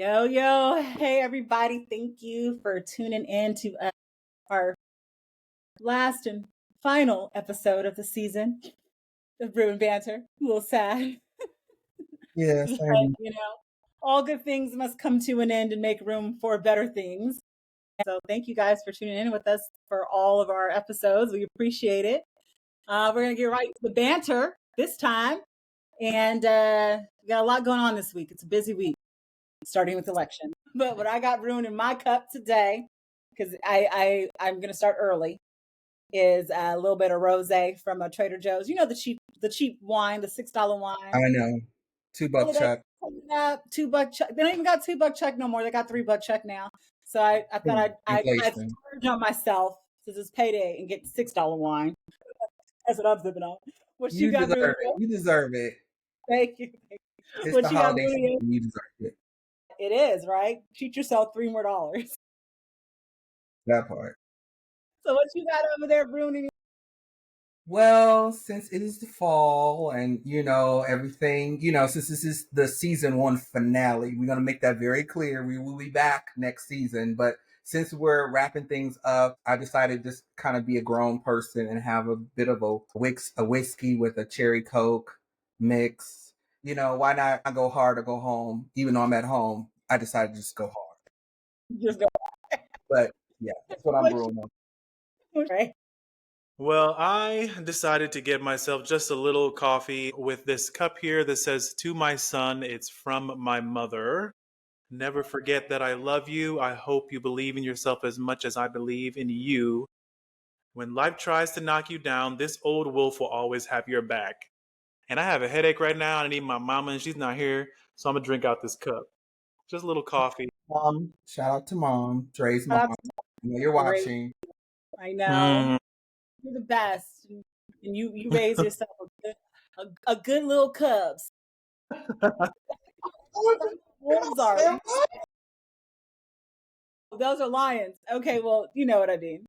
Yo. Hey, everybody. Thank you for tuning in to our last and final episode of the season of Brew and Banter. A little sad. Yes, But, all good things must come to an end and make room for better things. So thank you guys for tuning in with us for all of our episodes. We appreciate it. We're going to get right to the banter this time. And we got a lot going on this week. It's a busy week, starting with election. But what I got brewing in my cup today, because I'm going to start early, is a little bit of rosé from a Trader Joe's. You know the cheap wine, the $6 wine. I know. $2 Chuck. $2 Chuck. They don't even got $2 Chuck no more. They got $3 Chuck now. So I thought I'd splurge on myself since it's payday and get $6 wine. That's what I'm sipping on. What you got deserve brewing? it. You deserve it. Thank you. It's What the you got holiday brewing? season. You deserve it. It is, right? Treat yourself $3 more. That part. So what you got over there brewing? Well, since it is the fall and, everything, since this is the season 1 finale, we're going to make that very clear. We will be back next season. But since we're wrapping things up, I decided to just kind of be a grown person and have a bit of a whiskey with a cherry Coke mix. Why not go hard or go home? Even though I'm at home, I decided to just go hard. Just go. But yeah, that's what I'm brewing on. Right. Well, I decided to get myself just a little coffee with this cup here that says, "To my son, it's from my mother. Never forget that I love you. I hope you believe in yourself as much as I believe in you. When life tries to knock you down, this old wolf will always have your back." And I have a headache right now. I need my mama, and she's not here. So I'm going to drink out this cup. Just a little coffee. Mom, shout out to Mom. Dre's mom. I know you're watching. I know. You're the best. And you raise yourself a good little cubs. Wolves are. Those are lions. Okay, well, you know what I mean.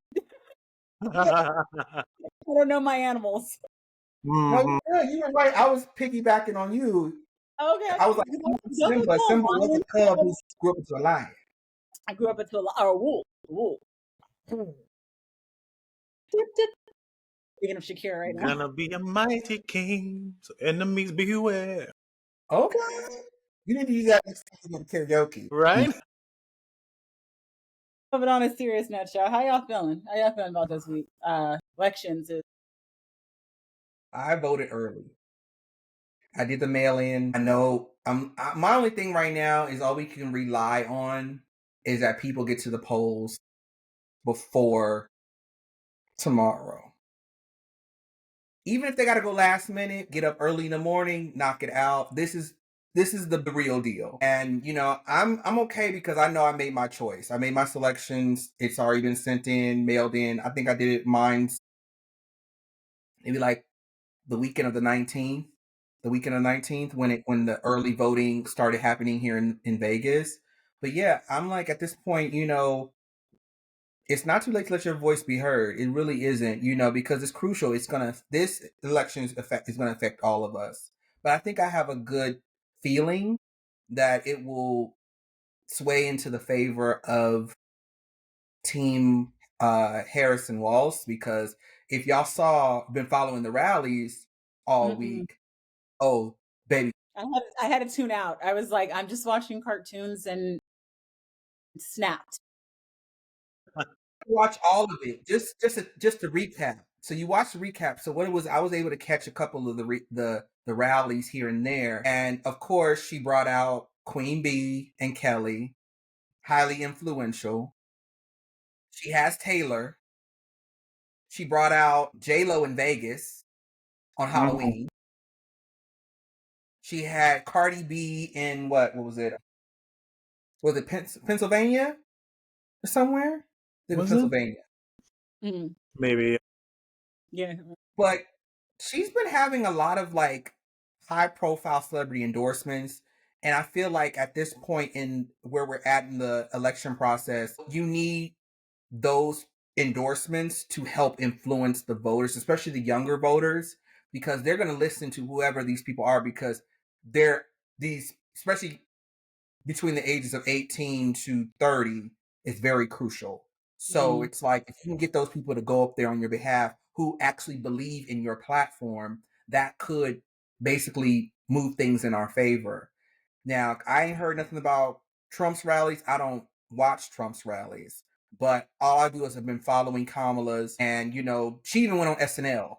I don't know my animals. No, you were right. I was piggybacking on you. Okay. I was like, Simba was a cub who grew up into a lion. I grew up into a wolf. Speaking of Shakira right now. Gonna be a mighty king, so enemies beware. Okay. You need to use that next time you go to karaoke. Right? But on a serious note, y'all, how y'all feeling? How y'all feeling about this week? Elections. I voted early. I did the mail-in. I know my only thing right now is all we can rely on is that people get to the polls before tomorrow. Even if they got to go last minute, get up early in the morning, knock it out. This is the real deal. And I'm okay because I know I made my choice. I made my selections. It's already been sent in, mailed in. I think I did it mine's maybe like the weekend of the 19th. The weekend of the 19th when the early voting started happening here in Vegas. But yeah, I'm like at this point, it's not too late to let your voice be heard. It really isn't, because it's crucial. This election is going to affect all of us. But I think I have a good feeling that it will sway into the favor of Team Harrison Walls, because if y'all been following the rallies all week, oh baby, I had to tune out. I was like, I'm just watching cartoons and snapped. Watch all of it. Just to recap. So you watch the recap. So what it was, I was able to catch a couple of the rallies here and there, and of course she brought out Queen Bee and Kelly, highly influential. She has Taylor. She brought out J-Lo in Vegas on Halloween. She had Cardi B in what was it? Was it Pennsylvania or somewhere? It was Pennsylvania. Maybe. Yeah. But she's been having a lot of like high profile celebrity endorsements. And I feel like at this point in where we're at in the election process, you need those endorsements to help influence the voters, especially the younger voters, because they're going to listen to whoever these people are, because they're especially between the ages of 18 to 30 is very crucial. So it's like if you can get those people to go up there on your behalf who actually believe in your platform, that could basically move things in our favor. Now, I ain't heard nothing about Trump's rallies. I don't watch Trump's rallies, but all I do is have been following Kamala's, and she even went on SNL.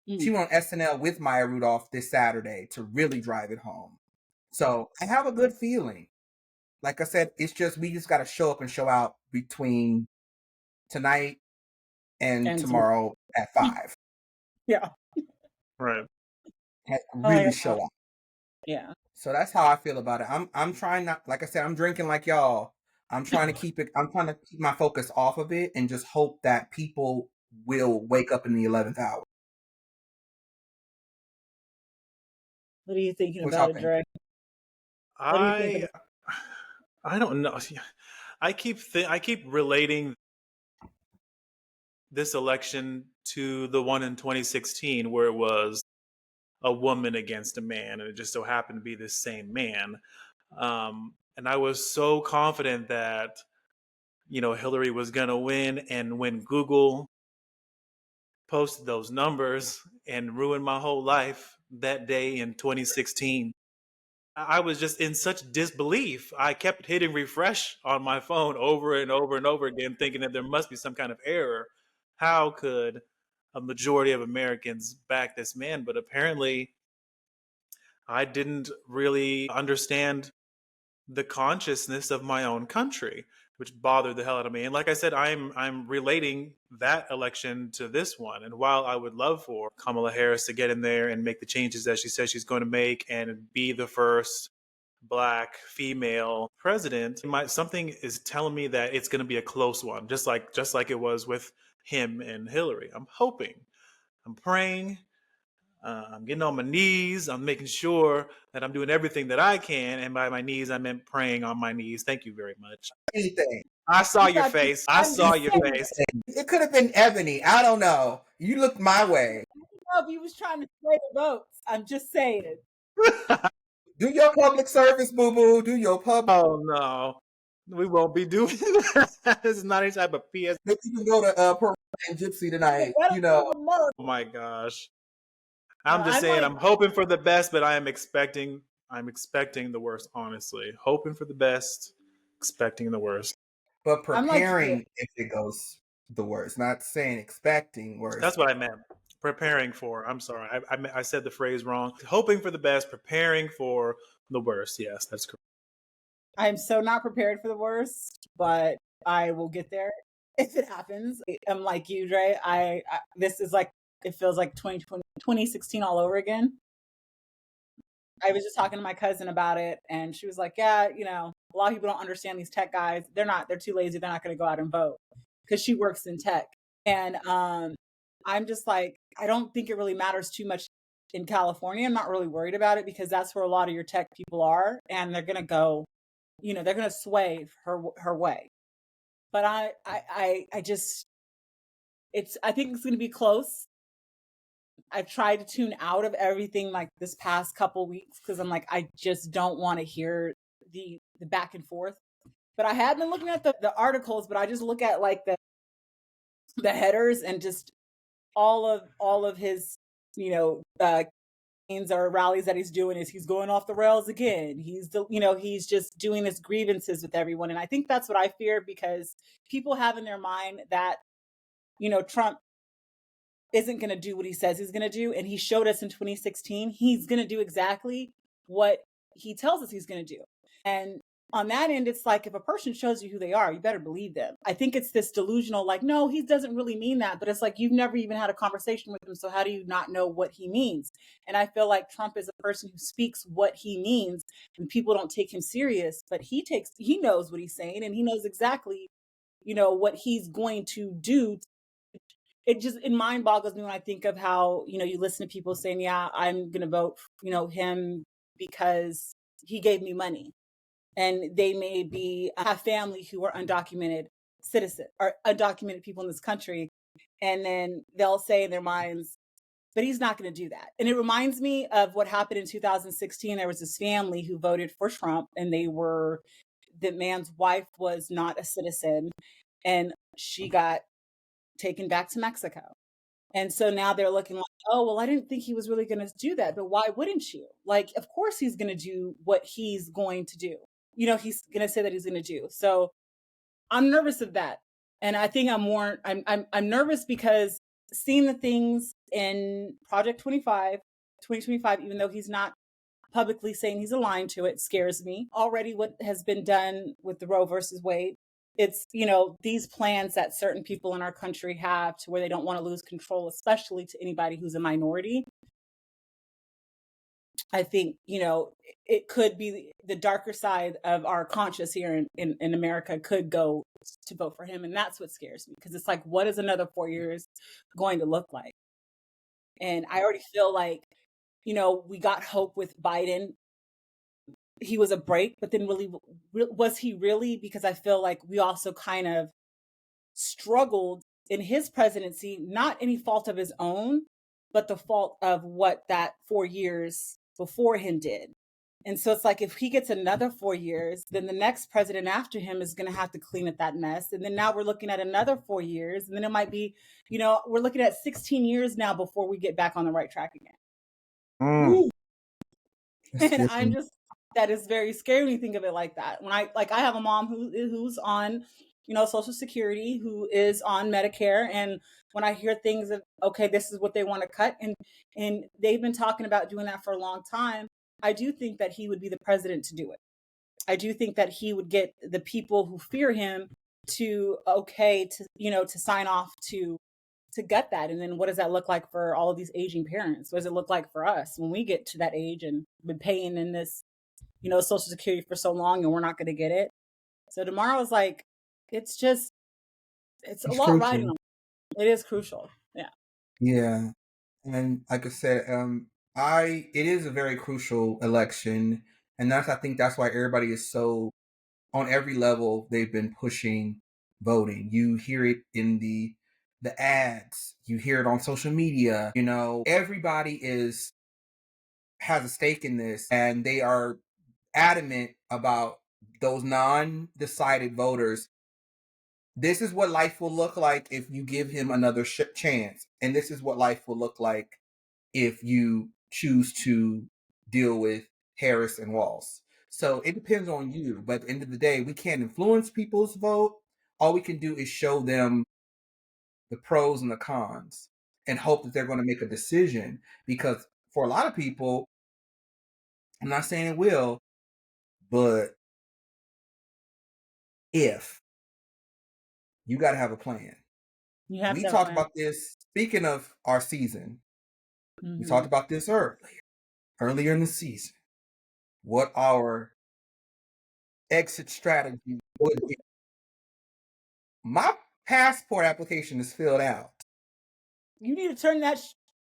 She went on SNL with Maya Rudolph this Saturday to really drive it home. So I have a good feeling. Like I said, it's just we just got to show up and show out between tonight and tomorrow at 5. Yeah. Right. Really show out. Yeah. So that's how I feel about it. I'm trying not, like I said, I'm drinking like y'all. I'm trying to keep my focus off of it and just hope that people will wake up in the 11th hour. What are you thinking about it, Dre? What do you think? I don't know. I keep relating this election to the one in 2016 where it was a woman against a man, and it just so happened to be this same man. And I was so confident that Hillary was gonna win, and when Google posted those numbers and ruined my whole life that day in 2016, I was just in such disbelief. I kept hitting refresh on my phone over and over and over again, thinking that there must be some kind of error. How could a majority of Americans back this man? But apparently, I didn't really understand the consciousness of my own country, which bothered the hell out of me. And like I said, I'm relating that election to this one. And while I would love for Kamala Harris to get in there and make the changes that she says she's going to make and be the first Black female president, something is telling me that it's going to be a close one, just like it was with him and Hillary. I'm hoping, I'm praying, I'm getting on my knees. I'm making sure that I'm doing everything that I can. And by my knees, I meant praying on my knees. Thank you very much. Anything. I saw your face. I saw your face. It could have been Ebony. I don't know. You looked my way. I don't know if he was trying to sway the votes. I'm just saying. Do your public service, boo boo. Do your public. Oh no, we won't be doing that. This is not any type of PS. Maybe you can go to Pearl and Gypsy tonight. Oh my gosh. I'm just saying, I'm hoping for the best, but I'm expecting the worst, honestly. Hoping for the best, expecting the worst. But preparing if it goes the worst, not saying expecting worst. That's what I meant. Preparing for. I'm sorry. I said the phrase wrong. Hoping for the best, preparing for the worst. Yes, that's correct. I'm so not prepared for the worst, but I will get there if it happens. I'm like you, Dre. This is like, it feels like 2016 all over again. I was just talking to my cousin about it, and she was like, yeah, a lot of people don't understand these tech guys. They're too lazy. They're not going to go out and vote, because she works in tech. And I'm just like, I don't think it really matters too much in California. I'm not really worried about it, because that's where a lot of your tech people are, and they're going to go, they're going to sway her way. But I think it's going to be close. I've tried to tune out of everything like this past couple weeks, because I'm like, I just don't want to hear the back and forth. But I have been looking at the articles, but I just look at like the headers, and just all of his or rallies that he's doing is he's going off the rails again. He's just doing his grievances with everyone, and I think that's what I fear, because people have in their mind that Trump isn't going to do what he says he's going to do. And he showed us in 2016, he's going to do exactly what he tells us he's going to do. And on that end, it's like, if a person shows you who they are, you better believe them. I think it's this delusional, like, no, he doesn't really mean that. But it's like, you've never even had a conversation with him. So how do you not know what he means? And I feel like Trump is a person who speaks what he means, and people don't take him serious, but he knows what he's saying, and he knows exactly, what he's going to do. It mind boggles me when I think of how, you listen to people saying, yeah, I'm going to vote, him because he gave me money. And they may have family who are undocumented citizens or undocumented people in this country. And then they'll say in their minds, but he's not going to do that. And it reminds me of what happened in 2016. There was this family who voted for Trump, and the man's wife was not a citizen, and she got taken back to Mexico. And so now they're looking like, oh, well, I didn't think he was really going to do that, but why wouldn't you? Like, of course he's going to do what he's going to do. He's going to say that he's going to do. So I'm nervous of that. And I think I'm nervous because seeing the things in Project 2025, even though he's not publicly saying he's aligned to it, scares me. Already what has been done with the Roe versus Wade, it's, these plans that certain people in our country have to where they don't want to lose control, especially to anybody who's a minority. I think, it could be the darker side of our conscience here in America could go to vote for him. And that's what scares me, because it's like, what is another 4 years going to look like? And I already feel like, we got hope with Biden. He was a break, but then really, was he really? Because I feel like we also kind of struggled in his presidency, not any fault of his own, but the fault of what that 4 years before him did. And so it's like, if he gets another 4 years, then the next president after him is going to have to clean up that mess. And then now we're looking at another 4 years. And then it might be, we're looking at 16 years now before we get back on the right track again. And I'm just, that is very scary when you think of it like that. When I have a mom who's on, Social Security, who is on Medicare. And when I hear things of, okay, this is what they want to cut, and they've been talking about doing that for a long time, I do think that he would be the president to do it. I do think that he would get the people who fear him to sign off to gut that. And then what does that look like for all of these aging parents? What does it look like for us when we get to that age and been paying in this, Social Security for so long, and we're not going to get it? So tomorrow is like, it's a lot crucial. riding on it. It is crucial. Yeah. Yeah. And like I said, it is a very crucial election. And I think that's why everybody is so, on every level, they've been pushing voting. You hear it in the ads, you hear it on social media, everybody has a stake in this, and they are adamant about those non-decided voters. This is what life will look like if you give him another chance. And this is what life will look like if you choose to deal with Harris and Walz. So it depends on you. But at the end of the day, we can't influence people's vote. All we can do is show them the pros and the cons and hope that they're going to make a decision. Because for a lot of people, I'm not saying it will, but if you got to have a plan. We talked about this. Speaking of our season, we talked about this earlier in the season, what our exit strategy would be. My passport application is filled out. You need to turn that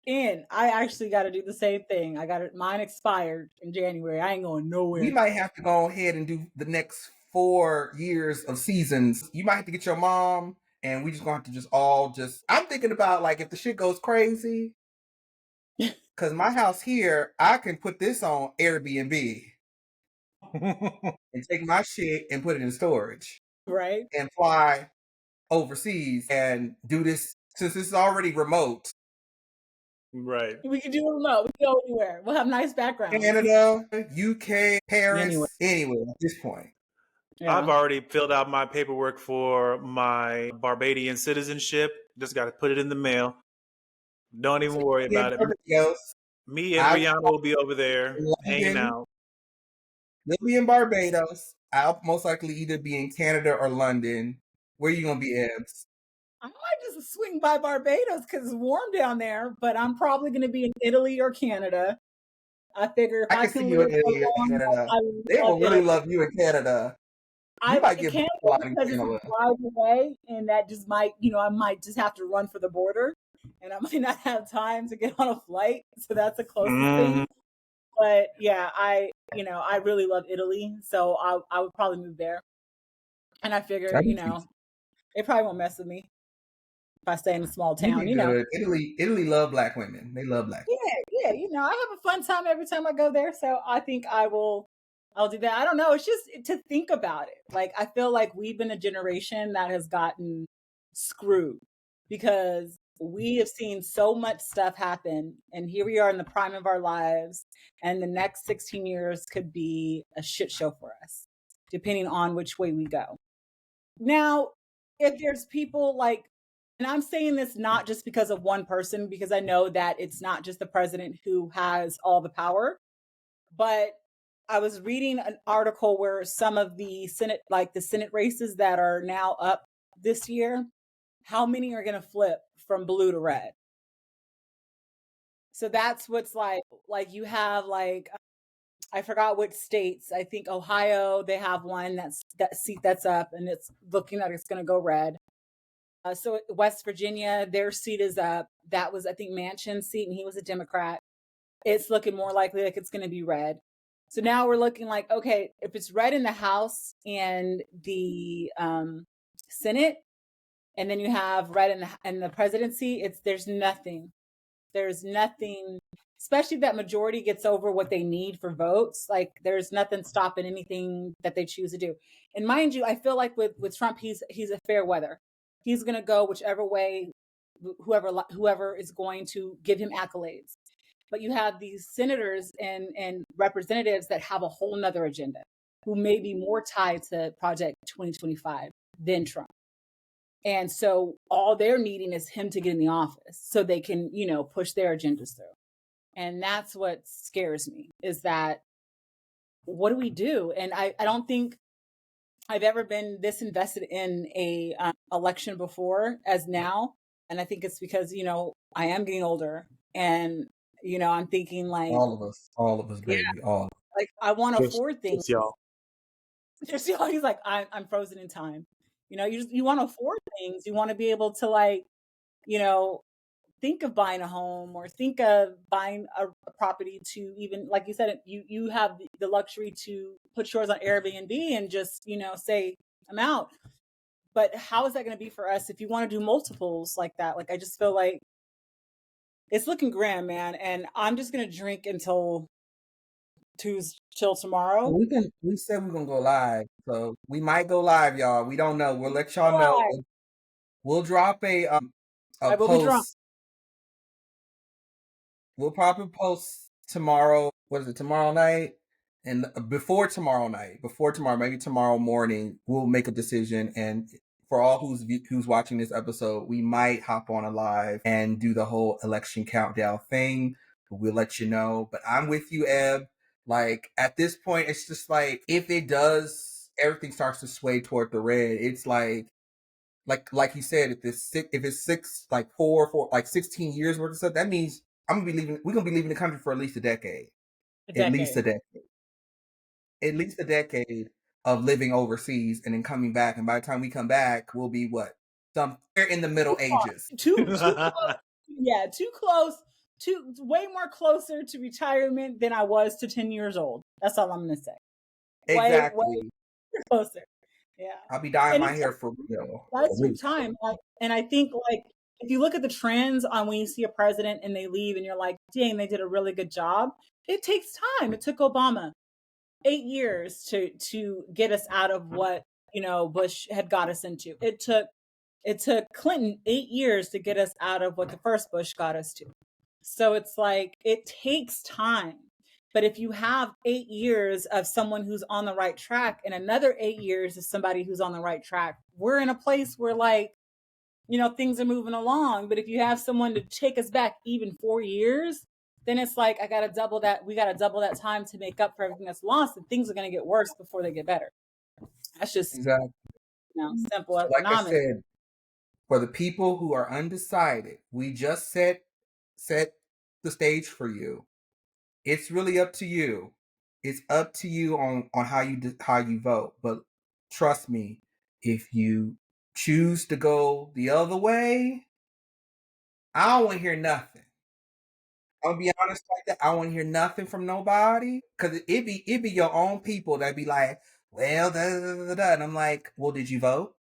in. I actually got to do the same thing. Mine expired in January. I ain't going nowhere. We might have to go ahead and do the next 4 years of seasons. You might have to get your mom, and we just gonna have to I'm thinking about, like, if the shit goes crazy, because my house here, I can put this on Airbnb and take my shit and put it in storage. Right. And fly overseas and do this, since this is already remote. Right. We can do it remote. We can go anywhere. We'll have nice backgrounds. Canada, UK, Paris, anywhere at this point. Yeah. I've already filled out my paperwork for my Barbadian citizenship. Just got to put it in the mail. Don't even worry about it. Me and Rihanna will be over there hanging out. You'll be in Barbados. I'll most likely either be in Canada or London. Where are you going to be, Ebs? I might just swing by Barbados because it's warm down there, but I'm probably going to be in Italy or Canada. I figure if I can see you in Italy or Canada. They will really love you in Canada. You might get a lot in Canada. Drive away, and that just might, I might just have to run for the border, and I might not have time to get on a flight. So that's the closest thing. But yeah, I really love Italy, so I would probably move there. And I figure, they probably won't mess with me. if I stay in a small You town, did good. Italy love black women. They love black. Yeah, I have a fun time every time I go there. So I think I'll do that. I don't know. It's just to think about it. Like, I feel like we've been a generation that has gotten screwed because we have seen so much stuff happen. And here we are in the prime of our lives. And the next 16 years could be a shit show for us, depending on which way we go. Now, if there's people like, and I'm saying this not just because of one person, because I know that it's not just the president who has all the power, but I was reading an article where some of the Senate, like the Senate races that are now up this year, how many are going to flip from blue to red? So that's what's like you have like, I forgot which states. I think Ohio, they have one that seat that's up and it's looking like it's going to go red. So West Virginia, their seat is up. That was, I think, Manchin's seat, and he was a Democrat. It's looking more likely like it's going to be red. So now we're looking like, okay, if it's red in the House and the Senate, and then you have red in the presidency, there's nothing. There's nothing, especially if that majority gets over what they need for votes. Like, there's nothing stopping anything that they choose to do. And mind you, I feel like with Trump, he's a fair weather. He's going to go whichever way, whoever is going to give him accolades. But you have these senators and representatives that have a whole nother agenda, who may be more tied to Project 2025 than Trump. And so all they're needing is him to get in the office so they can, push their agendas through. And that's what scares me, is that what do we do? And I don't think I've ever been this invested in a election before as now. And I think it's because, I am getting older and, I'm thinking like, all of us, yeah, baby, all. like I want to afford things. Just y'all. Just, he's like, I'm frozen in time. You want to afford things. You want to be able to like, think of buying a home or think of buying a property to, even like you said, you have the luxury to put yours on Airbnb and just, say I'm out. But how is that going to be for us if you want to do multiples like that? Like, I just feel like it's looking grim, man. And I'm just going to drink until till tomorrow. We said we're gonna go live, so we might go live, y'all. We don't know. We'll let y'all know. We'll drop a I will be drunk. post. We'll probably post tomorrow. What is it? Tomorrow night, and before tomorrow, maybe tomorrow morning, we'll make a decision. And for all who's watching this episode, we might hop on a live and do the whole election countdown thing. We'll let you know. But I'm with you, Eb. Like, at this point, it's just like, if it does, everything starts to sway toward the red. It's like you said, if it's like 16 years worth of stuff, that means we're gonna be leaving the country for at least a decade. At least a decade of living overseas and then coming back. And by the time we come back, we'll be somewhere in the Middle Ages. Too close. Yeah, too close. Way more closer to retirement than I was to 10 years old. That's all I'm gonna say. Exactly. Way closer. Yeah. I'll be dyeing my hair for real. That's your time. And I think, like, if you look at the trends on when you see a president and they leave and you're like, dang, they did a really good job. It takes time. It took Obama 8 years to get us out of what, Bush had got us into. It took Clinton 8 years to get us out of what the first Bush got us to. So it's like, it takes time. But if you have 8 years of someone who's on the right track and another 8 years of somebody who's on the right track, we're in a place where, like, things are moving along. But if you have someone to take us back even 4 years, then it's like, we got to double that time to make up for everything that's lost, and things are going to get worse before they get better. That's just exactly simple like economics. I said, for the people who are undecided, we just set the stage for you. It's really up to you. It's up to you on how you vote. But trust me, if you choose to go the other way, I don't want to hear nothing. I'll be honest like that. I don't want to hear nothing from nobody, because it be your own people that be like, well, da, da, da, da, da. And I'm like, well, did you vote?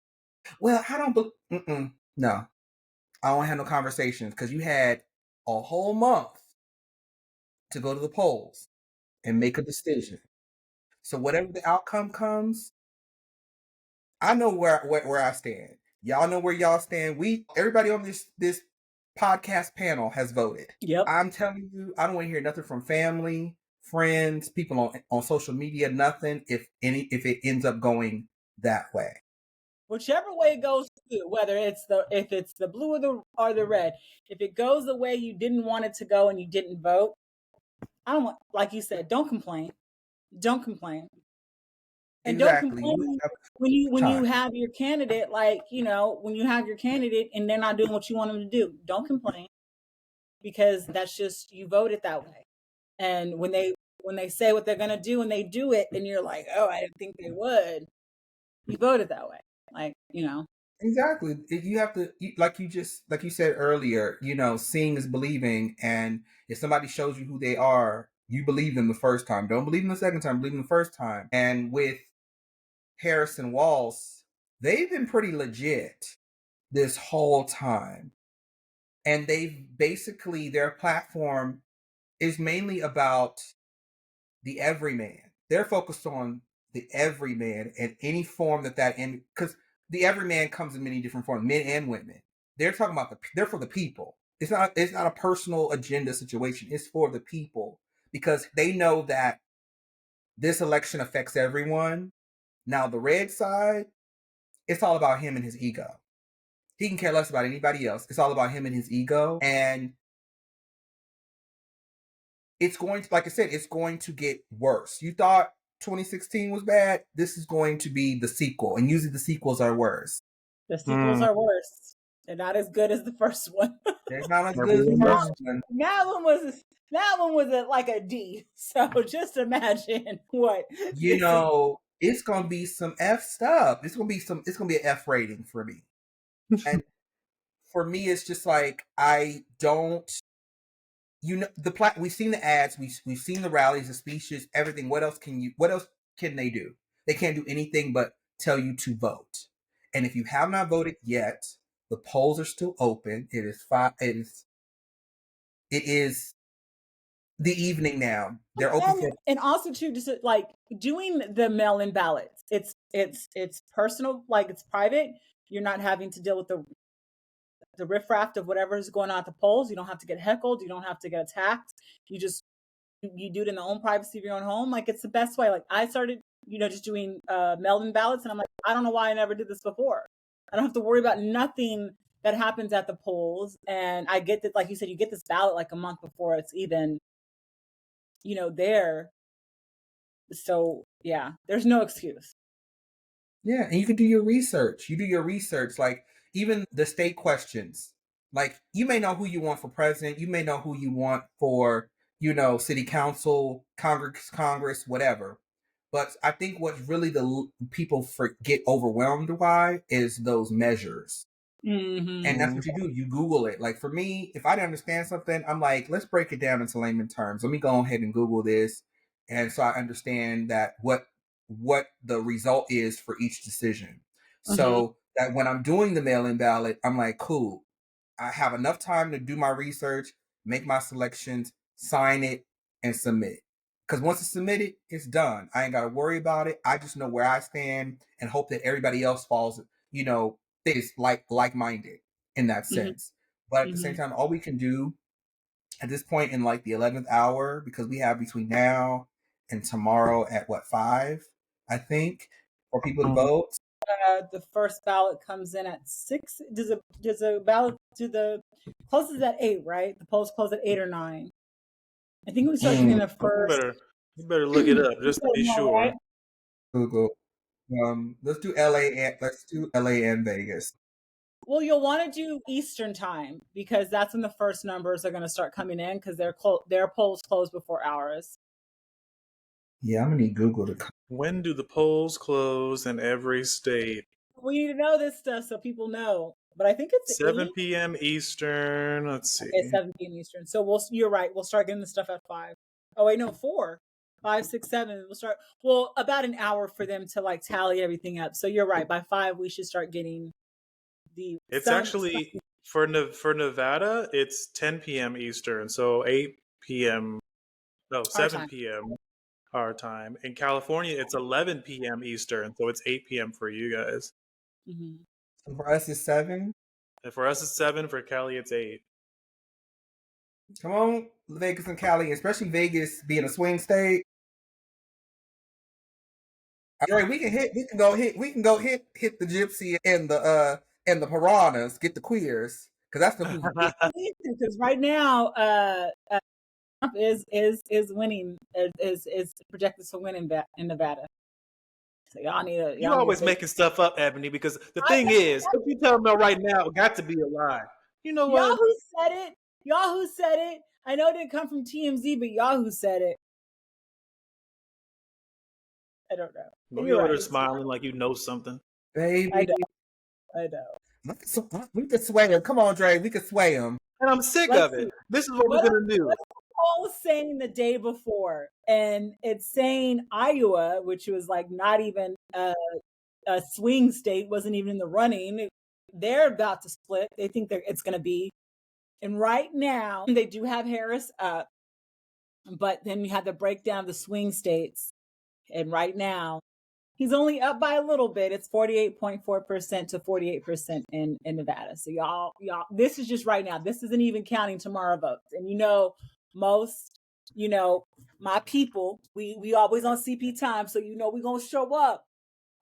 Well, I don't. No, I don't have no conversations because you had a whole month to go to the polls and make a decision. So whatever the outcome comes, I know where I stand. Y'all know where y'all stand. Everybody on this podcast panel has voted. Yep. I'm telling you, I don't want to hear nothing from family, friends, people on social media, nothing if it ends up going that way. Whichever way it goes, whether it's the blue or the red, if it goes the way you didn't want it to go and you didn't vote, I don't want, like you said, don't complain. Don't complain. And Exactly. don't complain when you have your candidate, like, when you have your candidate and they're not doing what you want them to do. Don't complain, because that's just, you voted that way. And when they say what they're gonna do and they do it, and you're like, oh, I didn't think they would. You voted that way, like, Exactly. You have to, like you said earlier, seeing is believing. And if somebody shows you who they are, you believe them the first time. Don't believe them the second time, believe them the first time. And with Harris and Walz, they've been pretty legit this whole time. And their platform is mainly about the everyman. They're focused on the everyman and any form because the everyman comes in many different forms, men and women. They're talking about they're for the people. It's not a personal agenda situation. It's for the people, because they know that this election affects everyone. Now the red side, it's all about him and his ego. He can care less about anybody else. It's all about him and his ego. And it's going to, like I said, it's going to get worse. You thought 2016 was bad. This is going to be the sequel, and usually the sequels are worse. The sequels are worse. They're not as good as the first one. They're not as good as the first one. That one was like a D. So just imagine what it's gonna be some F stuff. It's gonna be an F rating for me. And for me, it's just like, I don't. We've seen the ads, we've seen the rallies, the speeches, everything. What else can they do? They can't do anything but tell you to vote. And if you have not voted yet, the polls are still open. It is the evening now. They're open and also too, just like doing the mail-in ballots. It's personal, like it's private. You're not having to deal with the riffraff of whatever is going on at the polls. You don't have to get heckled. You don't have to get attacked. You just you do it in the own privacy of your own home. Like, it's the best way. Like, I started, just doing mail-in ballots, and I'm like, I don't know why I never did this before. I don't have to worry about nothing that happens at the polls. And I get that, like you said, you get this ballot like a month before it's even, there. So yeah, there's no excuse. Yeah, and you can do your research. Like, even the state questions. Like, you may know who you want for president. You may know who you want for, city council, Congress, whatever. But I think what really the people get overwhelmed by is those measures. Mm-hmm. And that's what you do. You Google it. Like, for me, if I didn't understand something, I'm like, let's break it down into layman terms. Let me go ahead and Google this. And so I understand that what the result is for each decision. Mm-hmm. So that when I'm doing the mail-in ballot, I'm like, cool. I have enough time to do my research, make my selections, sign it, and submit. Because once it's submitted, it's done. I ain't got to worry about it. I just know where I stand and hope that everybody else falls, is like-minded in that sense. Mm-hmm. But at the same time, all we can do at this point in like the 11th hour, because we have between now and tomorrow at 5, I think, for people to vote. The first ballot comes in at 6. Does a ballot closes at 8, right? The polls close at 8 or 9. I think we start getting the first. You better look it up just to be sure. Right? Google. Let's do LA and Vegas. Well, you'll want to do Eastern time, because that's when the first numbers are going to start coming in, because their polls close before ours. Yeah, I'm gonna need Google to. When do the polls close in every state? We need to know this stuff so people know. But I think it's 7 p.m. Eastern. Let's see. Okay, 7 p.m. Eastern. So you're right. We'll start getting the stuff at 5. Oh wait, no, 4, 5, 6, 7. We'll start. Well, about an hour for them to like tally everything up. So you're right. By 5, we should start getting the. It's actually For Nevada, it's 10 p.m. Eastern, so 8 p.m. No, Our 7 time. p.m. our time. In California, it's 11 p.m. Eastern, so it's 8 p.m. for you guys. Mm-hmm. So for us, it's 7. And for us, it's 7. For Cali, it's 8. Come on, Vegas and Cali, especially Vegas being a swing state. Dre, we can go hit the gypsy and the piranhas, get the queers, because that's the who's Because right now, Trump is winning, is projected to win in Nevada. So You y'all need to always think. making stuff up, Ebony, because the I thing is, what you telling me right now got to be a lie. You know what? Yahoo said it. Yahoo said it. I know it didn't come from TMZ, but Yahoo said it. I don't know. Well, You're you over right. there smiling like you know something. baby. I know. I know. We could sway him. Come on, Dre, we could sway him. And I'm sick Let's of see. it. This is what What we're going to do. Paul was saying the day before, and it's saying Iowa, which was like not even a swing state, wasn't even in the running. They're about to split. They think it's going to be. And right now, they do have Harris up, but then you have the breakdown of the swing states. And right now, he's only up by a little bit. It's 48.4% to 48% in Nevada. So y'all, this is just right now. This isn't even counting tomorrow votes. And most, my people, we always on CP time. So we're gonna show up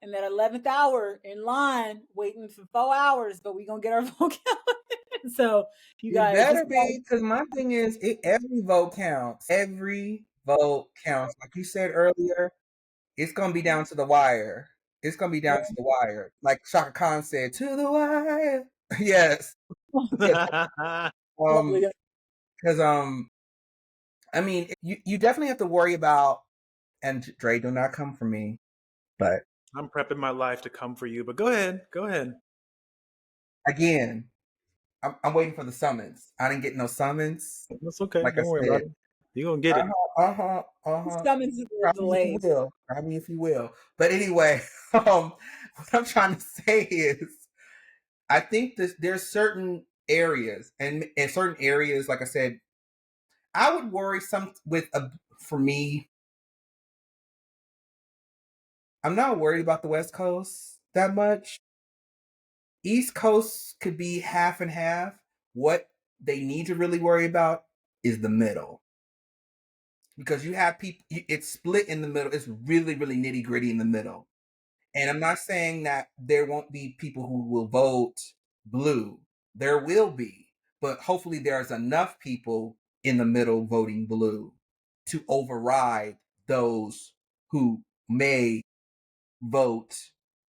in that 11th hour in line waiting for 4 hours, but we're gonna get our vote counted. So you It guys better be, because my thing is, every vote counts. Every vote counts. Like you said earlier, it's gonna be down to the wire. It's gonna be down to the wire. Like Shaka Khan said, to the wire. Yes. Yes. Because I mean, you definitely have to worry about. And Dre, do not come for me, but I'm prepping my life to come for you, but go ahead. Go ahead. again, I'm waiting for the summons. I didn't get no summons. That's okay. Like I Don't worry about said, it. You're going to get it. Summons is Try me if you delayed. will. Try me if you will. But anyway, what I'm trying to say is, I think there's certain areas, and in certain areas, like I said, I would worry for me. I'm not worried about the West Coast that much. East Coast could be half and half. What they need to really worry about is the middle. Because you have people, it's split in the middle. It's really, really nitty gritty in the middle. And I'm not saying that there won't be people who will vote blue. There will be. But hopefully there's enough people in the middle voting blue to override those who may vote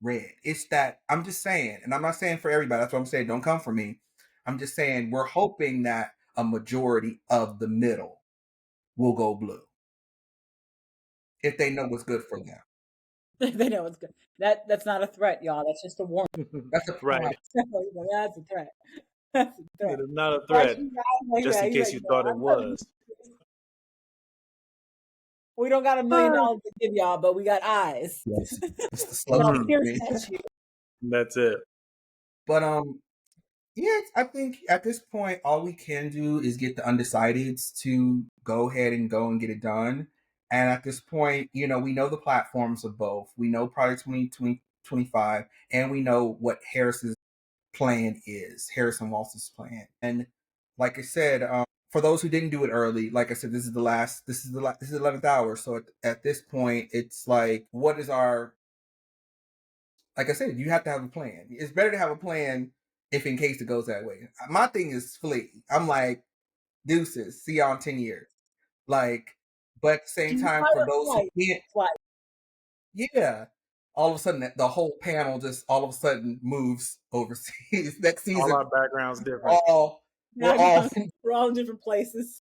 red. It's that, I'm just saying, and I'm not saying for everybody, that's what I'm saying, don't come for me. I'm just saying we're hoping that a majority of the middle will go blue if they know what's good for them. They know it's good. That's not a threat, y'all. That's just a warning. That's a Right. That's a threat. That's a threat. It is not a threat, just in case you thought it was. We don't got $1 million to give y'all, but we got eyes. Yes, it's the Y'all slogan. pierce at you. That's it. But yeah, I think at this point, all we can do is get the undecideds to go ahead and go and get it done. And at this point, we know the platforms of both. We know Project 2025, and we know what Harris's plan is, Harrison Walsh's plan. And like I said, for those who didn't do it early, like I said, this is the 11th hour. So at this point, it's like, what is our, like I said, you have to have a plan. It's better to have a plan if in case it goes that way. My thing is flee. I'm like, deuces, see y'all in 10 years. Like, but at the same time, for those who can't, yeah, all of a sudden the whole panel just all of a sudden moves overseas. Next season, All our backgrounds different. We're all in different places.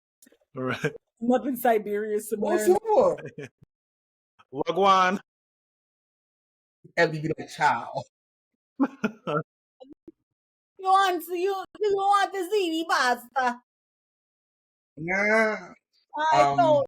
Right. I'm up in Siberia somewhere. Oh, sure. Wagwan. And be like, child. You want to see me, basta? Yeah. I know.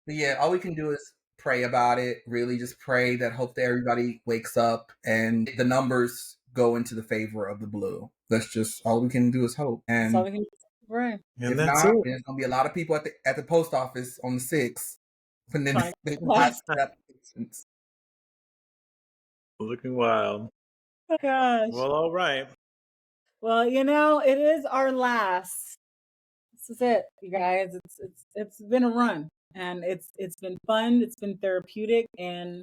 Yeah, all we can do is pray about it. Really, just pray that hope that everybody wakes up and the numbers go into the favor of the blue. That's just all we can do is hope. So And we can, right. And if that's not, it. there's gonna be a lot of people at the post office on the 6th putting in Trying their to applications. Looking wild. oh gosh. Well, all right. Well, it is our last. This is it, you guys. It's been a run, and it's been fun. It's been therapeutic, and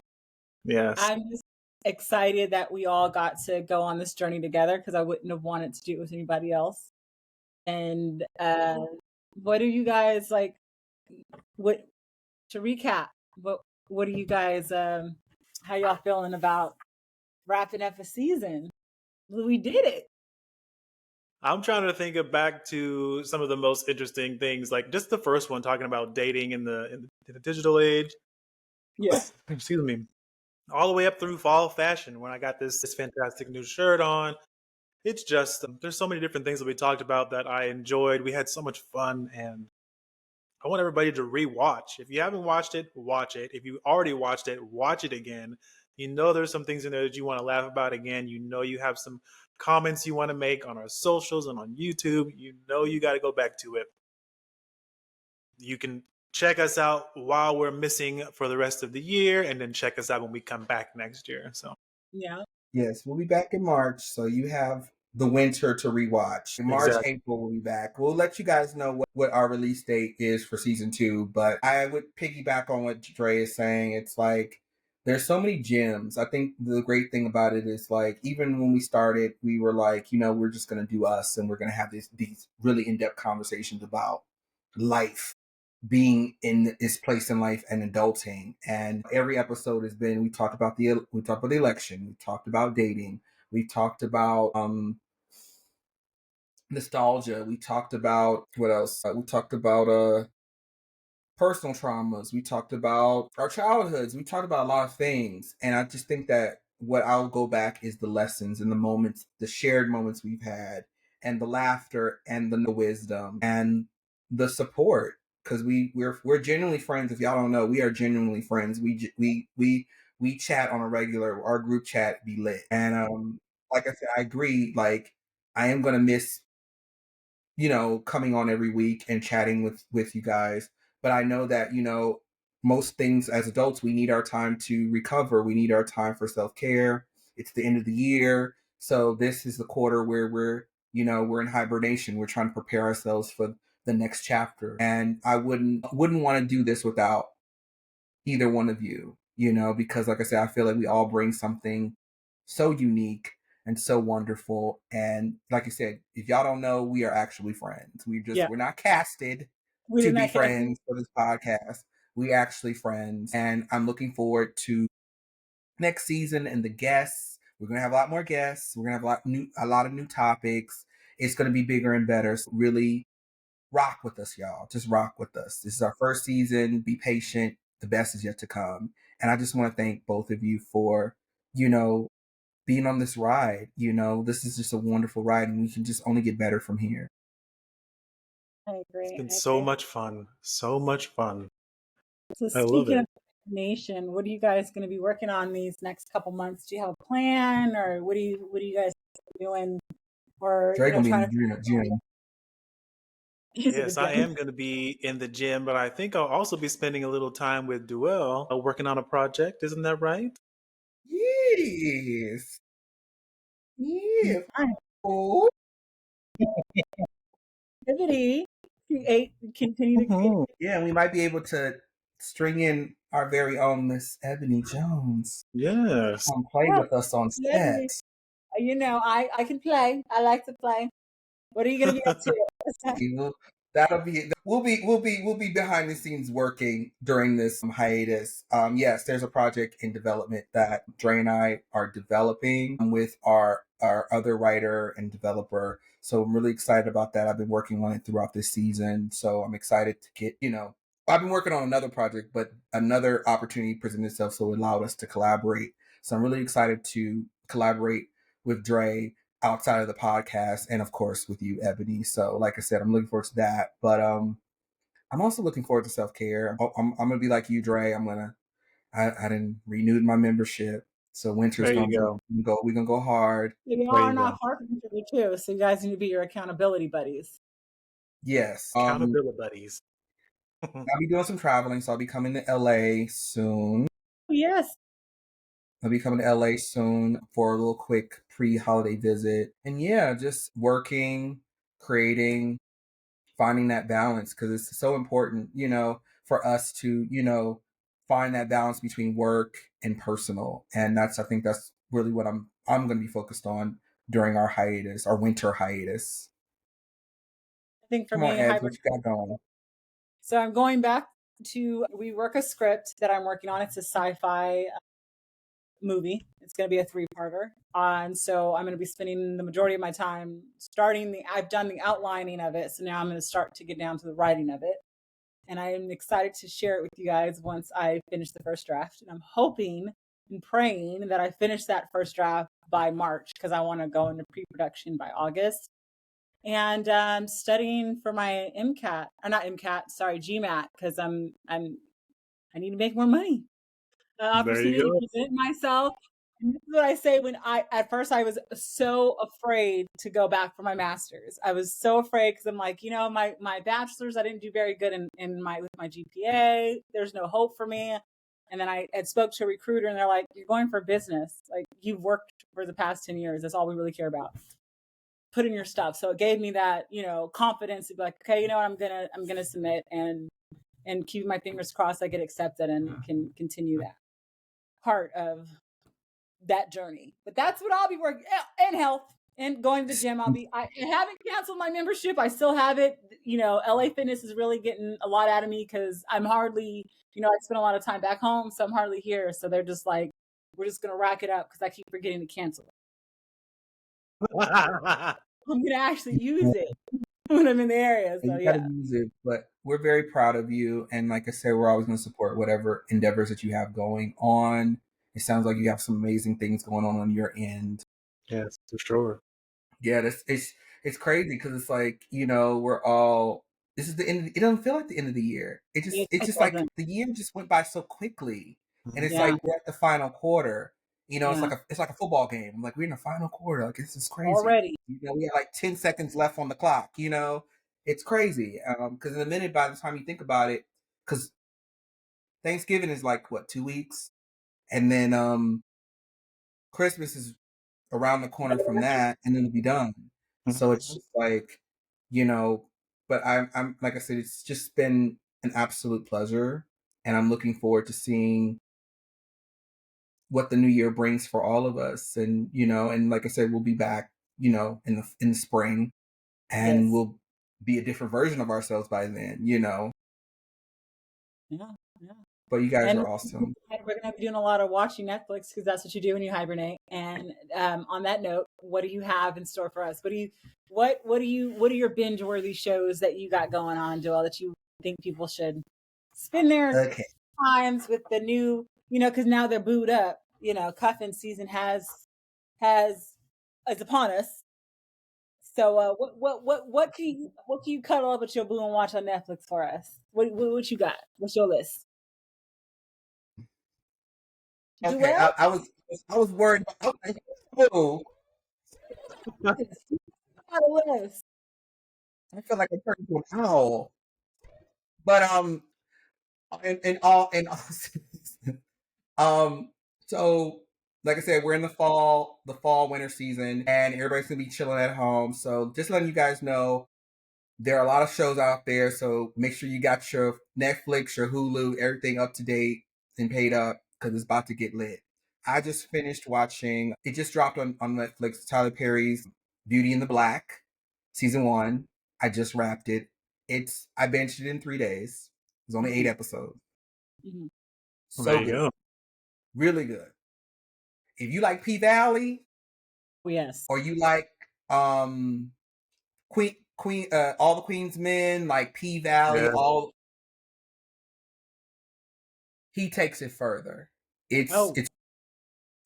Yes. I'm just excited that we all got to go on this journey together because I wouldn't have wanted to do it with anybody else. And what do you guys like? What to recap? What do you guys? How y'all feeling about wrapping up a season? We did it. I'm trying to think of back to some of the most interesting things, like just the first one talking about dating in the digital age. Yeah. Excuse me. All the way up through fall fashion when I got this fantastic new shirt on. It's just there's so many different things that we talked about that I enjoyed. We had so much fun, and I want everybody to rewatch. If you haven't watched it, watch it. If you already watched it, watch it again. You know there's some things in there that you want to laugh about again. You know you have some comments you want to make on our socials and on YouTube. You know you got to go back to it. You can check us out while we're missing for the rest of the year, and then check us out when we come back next year. So Yeah. Yes, we'll be back in March, so you have the winter to rewatch. In March, exactly. April, we'll be back. We'll let you guys know what our release date is for season 2, but I would piggyback on what Dre is saying. It's like there's so many gems. I think the great thing about it is like even when we started, we were like, we're just gonna do us and we're gonna have these really in-depth conversations about life, being in its place in life and adulting. And every episode has been we talked about the election, we talked about dating, we talked about nostalgia, we talked about what else? We talked about personal traumas. We talked about our childhoods. We talked about a lot of things. And I just think that what I'll go back is the lessons and the moments, the shared moments we've had, and the laughter and the wisdom and the support. Because we're genuinely friends. If y'all don't know, we are genuinely friends. We chat on a regular. Our group chat be lit. And like I said, I agree. Like I am gonna miss coming on every week and chatting with you guys. But I know that, most things as adults, we need our time to recover. We need our time for self-care. It's the end of the year. So this is the quarter where we're in hibernation. We're trying to prepare ourselves for the next chapter. And I wouldn't want to do this without either one of you, because like I said, I feel like we all bring something so unique and so wonderful. And like I said, if y'all don't know, we are actually friends. Yeah. We're not casted We to did be not cast. friends for this podcast. We actually friends. And I'm looking forward to next season and the guests. We're gonna have a lot more guests. We're gonna have a lot of new topics. It's gonna be bigger and better. So really rock with us, y'all. Just rock with us. This is our first season. Be patient. The best is yet to come. And I just want to thank both of you for, being on this ride. This is just a wonderful ride, and we can just only get better from here. I It's agree. been I so agree. much fun. So much fun. So I love speaking it. of nation, what are you guys going to be working on these next couple months? Do you have a plan, or what are you guys doing, or Drake gonna be in trying to the gym. visit the Yes, I gym? am going to be in the gym, but I think I'll also be spending a little time with Duel working on a project. Isn't that right? Yes. Yeah. Fine. Oh. Activity, create, continue to create. Yeah, we might be able to string in our very own Miss Ebony Jones. Yes. Come play Yeah, with us on Ebony. set. I can play. I like to play. What are you going to be up to? That'll be we'll be behind the scenes working during this hiatus. Yes, there's a project in development that Dre and I are developing with our other writer and developer. So I'm really excited about that. I've been working on it throughout this season. So I'm excited to get, I've been working on another project, but another opportunity presented itself, so it allowed us to collaborate. So I'm really excited to collaborate with Dre outside of the podcast, and of course with you, Ebony. So like I said, I'm looking forward to that. But I'm also looking forward to self-care. I'm gonna be like you, Dre. I didn't renewed my membership. So winter's There gonna you be go. we're gonna go hard. You There are you not go. far from each other too, so you guys need to be your accountability buddies. Yes. Accountability buddies. I'll be doing some traveling, so I'll be coming to LA soon. Yes. I'll be coming to LA soon for a little quick pre-holiday visit. And yeah, just working, creating, finding that balance because it's so important, for us to, find that balance between work and personal. And I think that's really what I'm going to be focused on during our winter hiatus. I think for Come on, me, Ed, hybrid. what you got going? So I'm going back to rework a script that I'm working on. It's a sci-fi movie. It's going to be a 3-parter. And so I'm going to be spending the majority of my time I've done the outlining of it. So now I'm going to start to get down to the writing of it. And I am excited to share it with you guys once I finish the first draft. And I'm hoping and praying that I finish that first draft by March because I want to go into pre-production by August. And I'm studying for my MCAT, or not MCAT, sorry, GMAT, because I need to make more money. There you Opportunity to go. present myself. And this is what I say when at first I was so afraid to go back for my master's. I was so afraid because I'm like, my bachelor's, I didn't do very good with my GPA. There's no hope for me. And then I had spoke to a recruiter and they're like, you're going for business. Like you've worked for the past 10 years. That's all we really care about. Put in your stuff. So it gave me that, confidence to be like, okay, I'm gonna submit and keep my fingers crossed I get accepted and can continue that part of that journey. But that's what I'll be working and health and going to the gym. I haven't canceled my membership. I still have it. LA Fitness is really getting a lot out of me because I'm hardly, I spend a lot of time back home, so I'm hardly here. So they're just like, we're just gonna rack it up because I keep forgetting to cancel it. I'm gonna actually use it when I'm in the area. So You got to yeah. use it, but we're very proud of you. And like I said, we're always going to support whatever endeavors that you have going on. It sounds like you have some amazing things going on your end. Yes, for sure. Yeah, it's crazy because it's like we're all. This is the end. It doesn't feel like the end of the year. It's It just like doesn't. the year just went by so quickly, and it's Yeah. like we're at the final quarter. It's Yeah. like a football game. Like we're in the final quarter. Like this is crazy. Already. We have like 10 seconds left on the clock. It's crazy. Because in a minute, by the time you think about it, because Thanksgiving is like what 2 weeks, and then Christmas is around the corner from that, and then it'll be done. So it's just like, you know, but I'm like I said, it's just been an absolute pleasure, and I'm looking forward to seeing what the new year brings for all of us. And and like I said, we'll be back, in the spring, and Yes. we'll be a different version of ourselves by then. Yeah. Yeah. But you guys And are awesome. we're going to be doing a lot of watching Netflix because that's what you do when you hibernate. And on that note, what do you have in store for us? What are your binge-worthy shows that you got going on, Joel, that you think people should spend their Okay. times with the new, because now they're booed up. Cuffing season has is upon us. So what can you cuddle up with your boo and watch on Netflix for us? What you got? What's your list? Okay. Joel? I was worried. Oh, Got a list. I feel like I turned into an owl. But in all seriousness, um, so like I said, we're in the fall winter season, and everybody's gonna be chilling at home. So just letting you guys know, there are a lot of shows out there. So make sure you got your Netflix, your Hulu, everything up to date and paid up because it's about to get lit. I just finished watching. It just dropped on Netflix. Tyler Perry's Beauty and the Black, season 1. I just wrapped it. I binged it in 3 days. It's only 8 episodes. Mm-hmm. Well, there So you good, go. really good. If you like P Valley, Oh, yes. or you like um all the Queen's Men, like P Valley, Yeah. all he takes it further. It's Oh, it's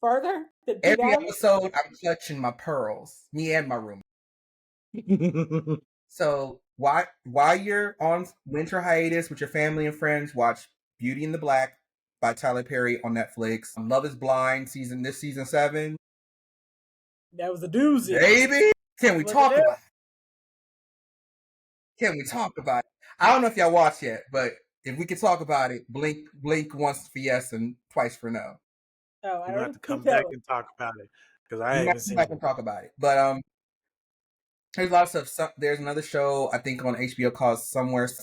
further? The P every Valley? episode I'm clutching my pearls, me and my room. So while you're on winter hiatus with your family and friends, watch Beauty and the Black by Tyler Perry on Netflix. Love is Blind season 7. That was a doozy. Baby, can we talk about it? Can we talk about it? I don't know if y'all watched yet, but if we can talk about it, blink once for yes and twice for no. Oh, I We're gonna have to don't come think back that. and talk about it because I We might haven't come seen back it. and talk about it. But there's a lot of stuff. There's another show I think on HBO called Someplace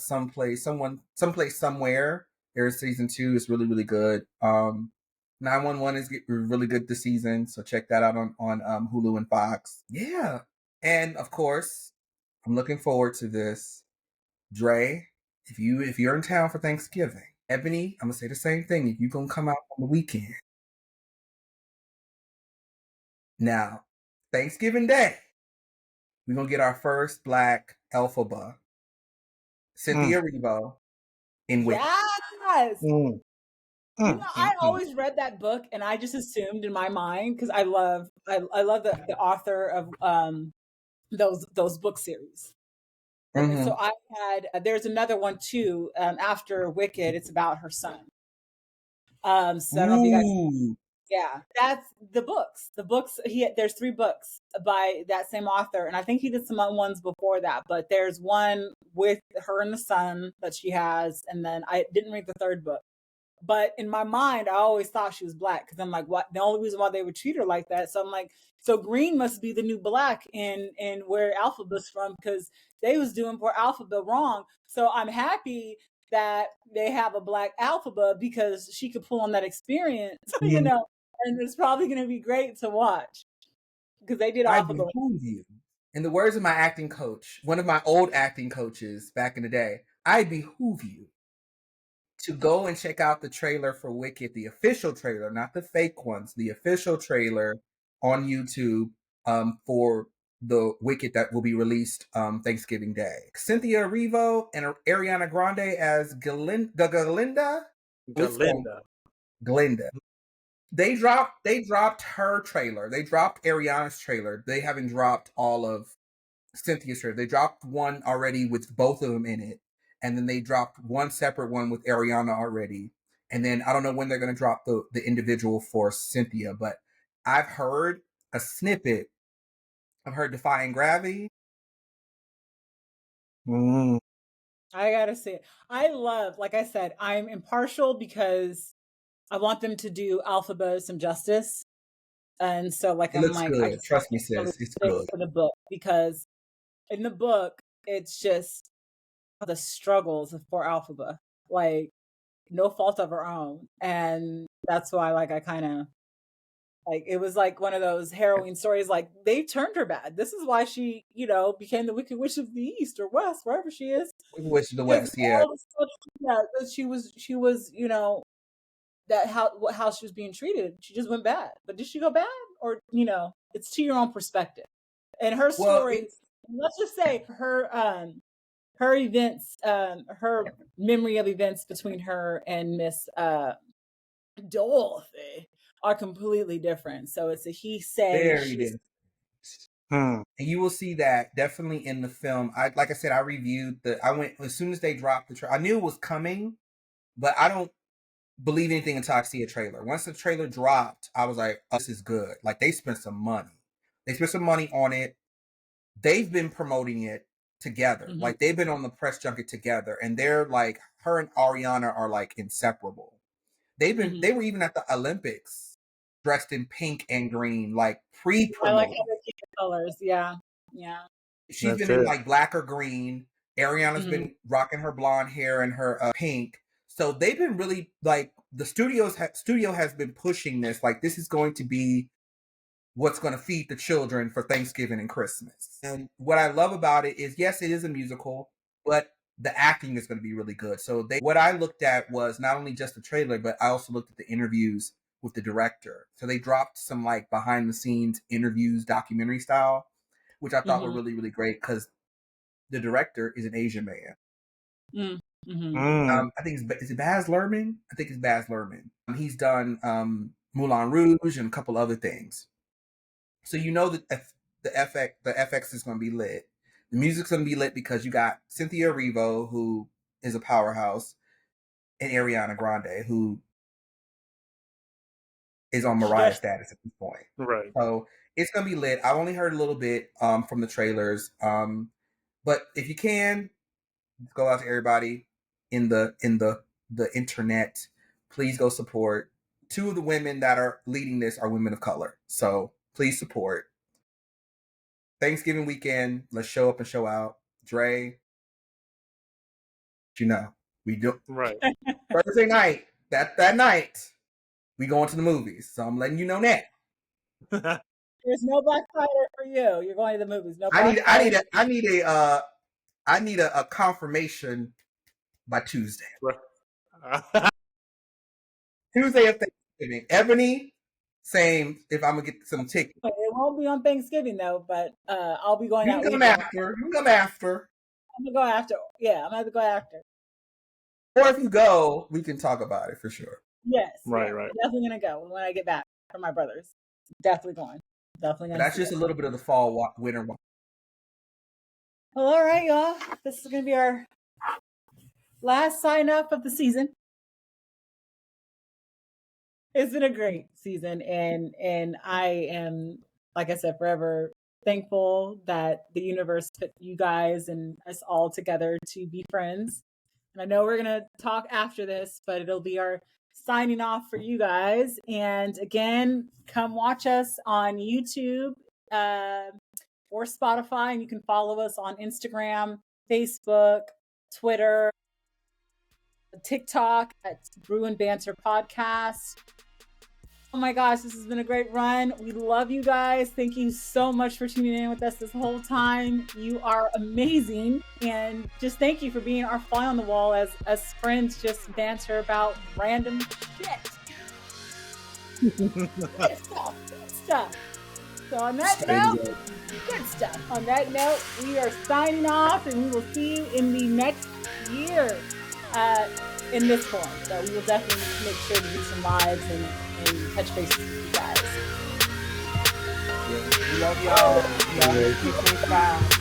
Somewhere. There's season 2. It's really really good. 911 is really good this season, so check that out on Hulu and Fox. Yeah, and of course, I'm looking forward to this. Dre, if you're in town for Thanksgiving, Ebony, I'm gonna say the same thing. If you're gonna come out on the weekend, now Thanksgiving Day, we're gonna get our first Black Elphaba, Cynthia Erivo in Wicked. Yes. Mm. You know, I Mm. always read that book and I just assumed in my mind because I love the author of those book series. And so I had there's another one too after Wicked. It's about her son. So I don't know if you guys. Ooh, Yeah, that's the books. The books there's 3 books by that same author, and I think he did some other ones before that. But there's one with her and the son that she has, and then I didn't read the 3rd book. But in my mind, I always thought she was black because I'm like, what? The only reason why they would treat her like that. So I'm like, so green must be the new black in where Alphaba's from because they was doing poor Alphaba wrong. So I'm happy that they have a black Alphaba because she could pull on that experience, you know, and it's probably going to be great to watch because they did I Alphaba. behoove you. In the words of my acting coach, one of my old acting coaches back in the day, I behoove you to go and check out the trailer for Wicked, the official trailer, not the fake ones, the official trailer on YouTube for the Wicked that will be released Thanksgiving Day. Cynthia Erivo and Ariana Grande as Galinda. Galinda. Glinda. They dropped her trailer. They dropped Ariana's trailer. They haven't dropped all of Cynthia's trailer. They dropped one already with both of them in it, and then they dropped one separate one with Ariana already. And then I don't know when they're going to drop the individual for Cynthia, but I've heard a snippet. I've heard Defying Gravity. Mm. I gotta say, I love, like I said, I'm impartial because I want them to do Alphaba some justice. And so, like, It I'm looks like, I good. just want Trust me, to really sis. It's stick good. to the book because in the book, it's just the struggles of poor Alphaba, like, no fault of her own. And that's why, like, I kind of like it was like one of those harrowing stories. Like, they turned her bad. This is why she, you know, became the Wicked Witch of the East or West, wherever she is, We wish the because of West, yeah. all the stuff that she was, you know, that how she was being treated. She just went bad. But did she go bad? Or, you know, it's to your own perspective. And her Well, story, let's just say her events, her memory of events between her and Miss Dorothy are completely different. So it's a he say, very she. different. And you will see that definitely in the film. Like I said, I reviewed I went as soon as they dropped the trailer. I knew it was coming, but I don't believe anything until I see a trailer. Once the trailer dropped, I was like, oh, this is good. Like, they spent some money. They spent some money on it. They've been promoting it together. Mhm. Like, they've been on the press junket together, and they're like, her and Ariana are like inseparable. They were even at the Olympics dressed in pink and green, like I like how pre-promoting. they keep the colors. Yeah. Yeah. She's That's been in it. like black or green. Ariana's Hmm. been rocking her blonde hair and her pink. So they've been really like the studio has been pushing this. Like, this is going to be what's going to feed the children for Thanksgiving and Christmas. And what I love about it is, yes, it is a musical, but the acting is going to be really good. So what I looked at was not only just the trailer, but I also looked at the interviews with the director. So they dropped some like behind the scenes interviews, documentary style, which I thought were Hmm. really, really great because the director is an Asian man. Mm-hmm. I think is it Baz Luhrmann? I think it's Baz Luhrmann. He's done Moulin Rouge and a couple other things. So you know that the FX is going to be lit. The music's going to be lit because you got Cynthia Erivo, who is a powerhouse, and Ariana Grande, who is on Mariah status at this point. Right. So it's gonna be lit. I've only heard a little bit from the trailers. But if you can, go out to everybody in the internet. Please go support. Two of the women that are leading this are women of color. So please support. Thanksgiving weekend, let's show up and show out. Dre, you know, we do Right. Thursday night, that night, we going to the movies. So I'm letting you know that. There's no Black Friday for you. You're going to the movies. No Black Friday. I need a confirmation by Tuesday. Tuesday of Thanksgiving. Ebony, same if I'm gonna get some tickets. It won't be on Thanksgiving though, but I'll be going You that can come weekend. after. You can come after. I'm gonna go after. Yeah, I'm gonna have to go after. Or if you go, we can talk about it for sure. Yes. Right, yes, right. Definitely gonna go when I get back from my brothers. Definitely going. Definitely But gonna. that's just a little bit of the fall winter. Well, all right, y'all. This is gonna be our last sign up of the season. It's been a great season, and I am, like I said, forever thankful that the universe put you guys and us all together to be friends. And I know we're gonna talk after this, but it'll be our signing off for you guys. And again, come watch us on YouTube or Spotify, and you can follow us on Instagram, Facebook, Twitter, TikTok at Brew and Banter Podcast. Oh my gosh, this has been a great run. We love you guys. Thank you so much for tuning in with us this whole time. You are amazing. And just thank you for being our fly on the wall as us friends just banter about random shit. Good stuff. Good stuff. So on that note, good stuff. On that note, we are signing off, and we will see you in the next year in this form. So we will definitely make sure to do some lives and touch bases with you guys. Yeah, we love y'all. Y'all keep things fine.